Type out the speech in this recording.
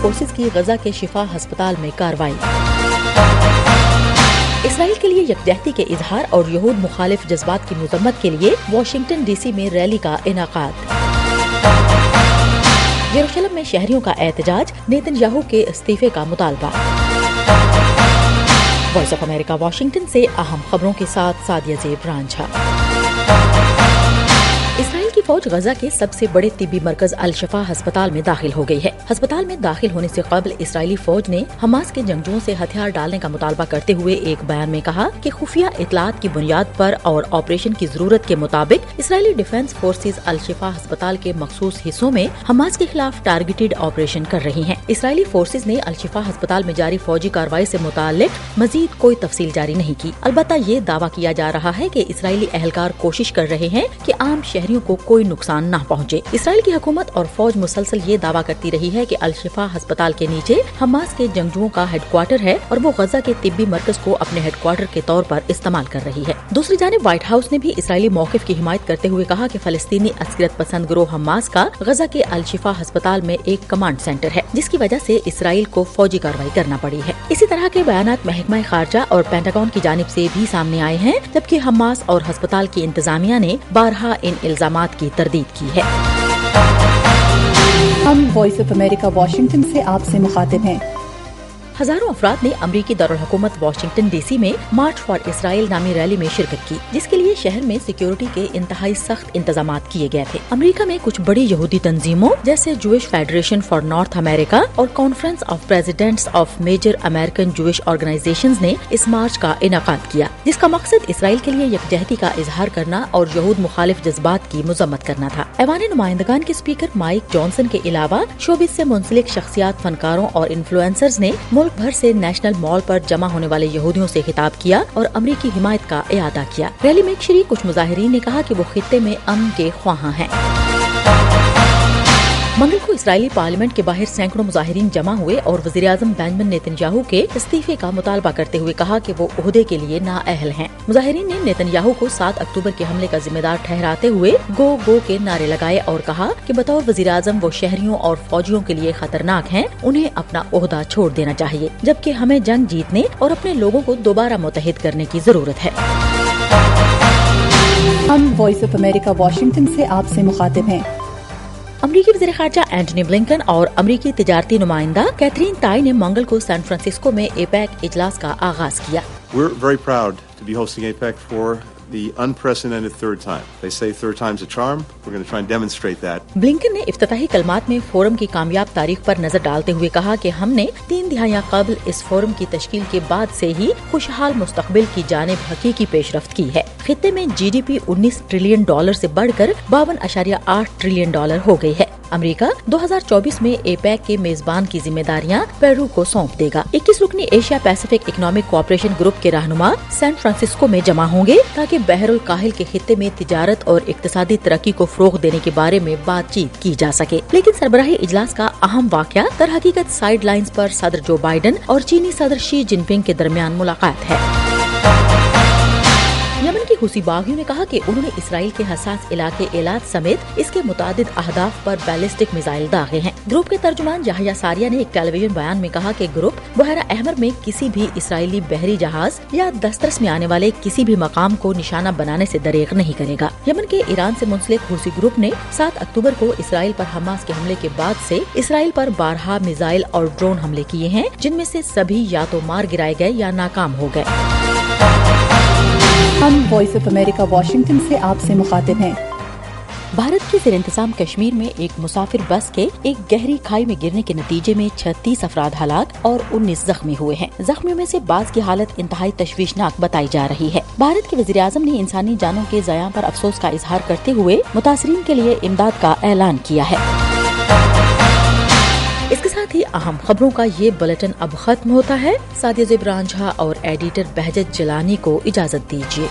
Forces کی غزہ کے شفا ہسپتال میں کارروائی۔ اسرائیل کے لیے یکجہتی کے اظہار اور یہود مخالف جذبات کی مذمت کے لیے واشنگٹن ڈی سی میں ریلی کا انعقاد۔ یروشلم میں شہریوں کا احتجاج، نیتن یاہو کے استعفے کا مطالبہ۔ وائس آف امریکہ واشنگٹن سے اہم خبروں کے ساتھ سعدیہ زیب رانجھا۔ اسرائیل کی فوج غزہ کے سب سے بڑے طبی مرکز الشفا ہسپتال میں داخل ہو گئی ہے۔ ہسپتال میں داخل ہونے سے قبل اسرائیلی فوج نے حماس کے جنگجوؤں سے ہتھیار ڈالنے کا مطالبہ کرتے ہوئے ایک بیان میں کہا کہ خفیہ اطلاعات کی بنیاد پر اور آپریشن کی ضرورت کے مطابق اسرائیلی ڈیفنس فورسز الشفا ہسپتال کے مخصوص حصوں میں حماس کے خلاف ٹارگیٹڈ آپریشن کر رہی ہیں۔ اسرائیلی فورسز نے الشفا ہسپتال میں جاری فوجی کارروائی سے متعلق مزید کوئی تفصیل جاری نہیں کی، البتہ یہ دعویٰ کیا جا رہا ہے کہ اسرائیلی اہلکار کوشش کر رہے ہیں کہ عام شہریوں کو کوئی نقصان نہ پہنچے۔ اسرائیل کی حکومت اور فوج مسلسل یہ دعویٰ کرتی رہی ہے کہ الشفا ہسپتال کے نیچے حماس کے جنگجوؤں کا ہیڈ کوارٹر ہے اور وہ غزہ کے طبی مرکز کو اپنے ہیڈ کوارٹر کے طور پر استعمال کر رہی ہے۔ دوسری جانب وائٹ ہاؤس نے بھی اسرائیلی موقف کی حمایت کرتے ہوئے کہا کہ فلسطینی عسکریت پسند گروہ حماس کا غزہ کے الشفا ہسپتال میں ایک کمانڈ سینٹر ہے، جس کی وجہ سے اسرائیل کو فوجی کارروائی کرنا پڑی ہے۔ اسی طرح کے بیانات محکمہ خارجہ اور پینٹاگون کی جانب سے بھی سامنے آئے ہیں، جبکہ حماس اور ہسپتال کی انتظامیہ نے بارہا ان الزامات کی تردید کی ہے۔ ہم وائس آف امریکہ واشنگٹن سے آپ سے مخاطب ہیں۔ ہزاروں افراد نے امریکی دارالحکومت واشنگٹن ڈی سی میں مارچ فار اسرائیل نامی ریلی میں شرکت کی، جس کے لیے شہر میں سیکیورٹی کے انتہائی سخت انتظامات کیے گئے تھے۔ امریکہ میں کچھ بڑی یہودی تنظیموں جیسے Jewish federation for North America اور conference of presidents of major American Jewish organizations نے اس مارچ کا انعقاد کیا، جس کا مقصد اسرائیل کے لیے یکجہتی کا اظہار کرنا اور یہود مخالف جذبات کی مذمت کرنا تھا۔ ایوان نمائندگان کے اسپیکر مائک جانسن کے علاوہ شوبز سے منسلک شخصیات، فنکاروں اور انفلوئنسرز نے ملک بھر سے نیشنل مال پر جمع ہونے والے یہودیوں سے خطاب کیا اور امریکی حمایت کا اعادہ کیا۔ ریلی میں شریک کچھ مظاہرین نے کہا کہ وہ خطے میں امن کے خواہاں ہیں۔ منگل کو اسرائیلی پارلیمنٹ کے باہر سینکڑوں مظاہرین جمع ہوئے اور وزیراعظم بنجمن نیتن یاہو کے استعفے کا مطالبہ کرتے ہوئے کہا کہ وہ عہدے کے لیے نااہل ہیں۔ مظاہرین نے نیتن یاہو کو 7 اکتوبر کے حملے کا ذمہ دار ٹھہراتے ہوئے گو گو کے نعرے لگائے اور کہا کہ بطور وزیراعظم وہ شہریوں اور فوجیوں کے لیے خطرناک ہیں، انہیں اپنا عہدہ چھوڑ دینا چاہیے، جبکہ ہمیں جنگ جیتنے اور اپنے لوگوں کو دوبارہ متحد کرنے کی ضرورت ہے۔ ہم وائس آف امریکہ واشنگٹن سے آپ سے مخاطب ہیں۔ امریکی وزیر خارجہ اینٹونی بلنکن اور امریکی تجارتی نمائندہ کیتھرین ٹائی نے منگل کو سان فرانسسکو میں ایپیک اجلاس کا آغاز کیا۔ We're very proud to be hosting APEC for the unprecedented third time. They say third time's a charm. We're going to try and demonstrate that. Blinken نے افتتاحی کلمات میں فورم کی کامیاب تاریخ پر نظر ڈالتے ہوئے کہا کہ ہم نے 3 دہائیاں قبل اس فورم کی تشکیل کے بعد سے ہی خوشحال مستقبل کی جانب حقیقی پیش رفت کی ہے۔ خطے میں جی ڈی پی $19 ٹریلین سے بڑھ کر $52.8 ٹریلین ہو گئی ہے۔ امریکہ 2024 میں ایپیک کے میزبان کی ذمہ داریاں پیرو کو سونپ دے گا۔ 21 رکنی Asia Pacific economic cooperation group کے رہنما سان فرانسسکو میں جمع ہوں گے تاکہ بحر الکاہل کے خطے میں تجارت اور اقتصادی ترقی کو فروغ دینے کے بارے میں بات چیت کی جا سکے۔ لیکن سربراہی اجلاس کا اہم واقعہ در حقیقت سائیڈ لائنز پر صدر جو بائیڈن اور چینی صدر شی جن پنگ کے درمیان ملاقات ہے۔ یمن کے حوثی باغیوں نے کہا کہ انہوں نے اسرائیل کے حساس علاقے ایلات سمیت اس کے متعدد اہداف پر بیلسٹک میزائل داغے ہیں۔ گروپ کے ترجمان یحییٰ ساریہ نے ایک ٹیلی ویژن بیان میں کہا کہ گروپ بحیرہ احمر میں کسی بھی اسرائیلی بحری جہاز یا دسترس میں آنے والے کسی بھی مقام کو نشانہ بنانے سے دریغ نہیں کرے گا۔ یمن کے ایران سے منسلک حوثی گروپ نے 7 اکتوبر کو اسرائیل پر حماس کے حملے کے بعد سے اسرائیل پر 12 میزائل اور ڈرون حملے کیے ہیں، جن میں سے سبھی یا تو مار گرائے گئے یا ناکام ہو گئے۔ ہم وائس آف امریکہ واشنگٹن سے آپ سے مخاطب ہیں۔ بھارت کے زیر انتظام کشمیر میں ایک مسافر بس کے ایک گہری کھائی میں گرنے کے نتیجے میں 36 افراد ہلاک اور 19 زخمی ہوئے ہیں۔ زخمیوں میں سے بعض کی حالت انتہائی تشویشناک بتائی جا رہی ہے۔ بھارت کے وزیر اعظم نے انسانی جانوں کے ضیاع پر افسوس کا اظہار کرتے ہوئے متاثرین کے لیے امداد کا اعلان کیا ہے۔ اس کے ساتھ ہی اہم خبروں کا یہ بلیٹن اب ختم ہوتا ہے۔ سعدیہ زیب رانجھا اور ایڈیٹر بہجت جیلانی کو اجازت دیجیے۔